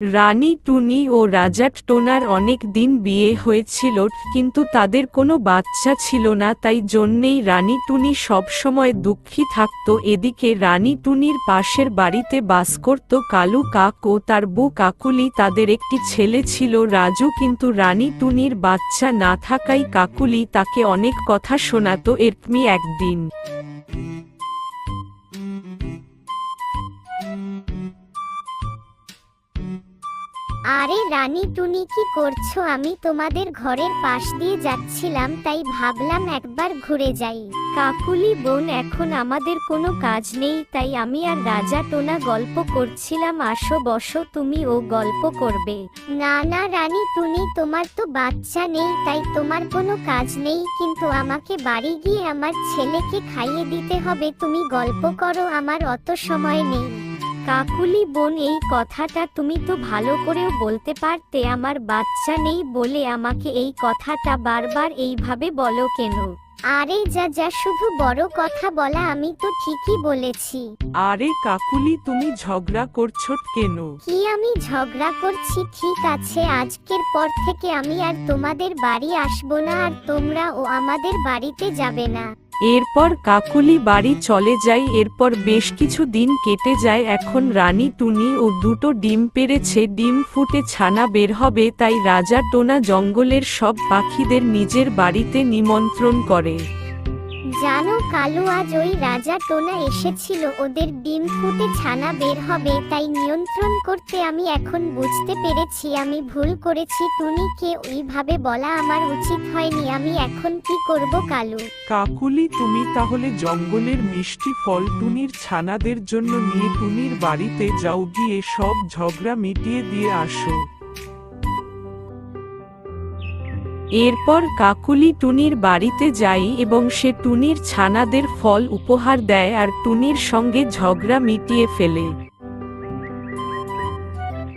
রানী টুনি ও রাজা টোনার অনেক দিন বিয়ে হয়েছিল, কিন্তু তাদের কোনো বাচ্চা ছিল না, তাই জন্যেই রানী টুনি সবসময় দুঃখী থাকত। এদিকে রানী টুনির পাশের বাড়িতে বাস করত কালু কাক ও তার বউ কাকুলি। তাদের একটি ছেলে ছিল রাজু, কিন্তু রানী টুনির বাচ্চা না থাকায় কাকুলি তাকে অনেক কথা শোনাতো। এরকমই একদিন আরে রানী টুনি, কি করছো? আমি তোমাদের ঘরের পাশ দিয়ে যাচ্ছিলাম, তাই ভাবলাম একবার ঘুরে যাই। কাকুলি বোন, এখন আমাদের কোনো কাজ নেই, তাই আমি আর রাজা টোনা গল্প করছিলাম। আসো বসো, তুমি ও গল্প করবে। না না রানী টুনি, তোমার তো বাচ্চা নেই, তাই তোমার কোনো কাজ নেই, কিন্তু আমাকে বাড়ি গিয়ে আমার ছেলেকে খাইয়ে দিতে হবে। তুমি গল্প করো, আমার অত সময় নেই। কাকুলি বোন, এই কথাটা তুমি তো ভালো করেও বলতে পারতে। আমার বাচ্চা নেই বলে আমাকে এই কথাটা বারবার এইভাবে বলো কেন? আরে যা যা, শুধু বড় কথা বলা, আমি তো ঠিকই বলেছি। আরে কাকুলি, তুমি ঝগড়া করছো কেন? কি আমি ঝগড়া করছি? ঠিক আছে, আজকের পর থেকে আমি আর তোমাদের বাড়ি আসবো না, আর তোমরাও আমাদের বাড়িতে যাবে না। এরপর কাকুলি বাড়ি চলে যায়। এরপর বেশ কিছু দিন কেটে যায়। এখন রানী টুনি ও দুটো ডিম পেড়েছে, ডিম ফুটে ছানা বের হবে, তাই রাজা টোনা জঙ্গলের সব পাখিদের নিজের বাড়িতে নিমন্ত্রণ করে। জানো কালু, আজ ওই রাজা টোনা এসেছিল, ওদের ডিম ফুটে ছানা বের হবে, তাই নিয়ন্ত্রণ করতে। আমি এখন বুঝতে পেরেছি আমি ভুল করেছি। টুনিকে ওইভাবে বলা আমার উচিত হয়নি। আমি এখন কি করব কালু? কাকুলি, তুমি তাহলে জঙ্গলের মিষ্টি ফল টুনির ছানাদের জন্য নিয়ে টুনির বাড়িতে যাও, গিয়ে সব ঝগড়া মিটিয়ে দিয়ে আসো। এরপর কাকুলি টুনির বাড়িতে যায় এবং সে টুনির ছানাদের ফল উপহার দেয় আর টুনির সঙ্গে ঝগড়া মিটিয়ে ফেলে।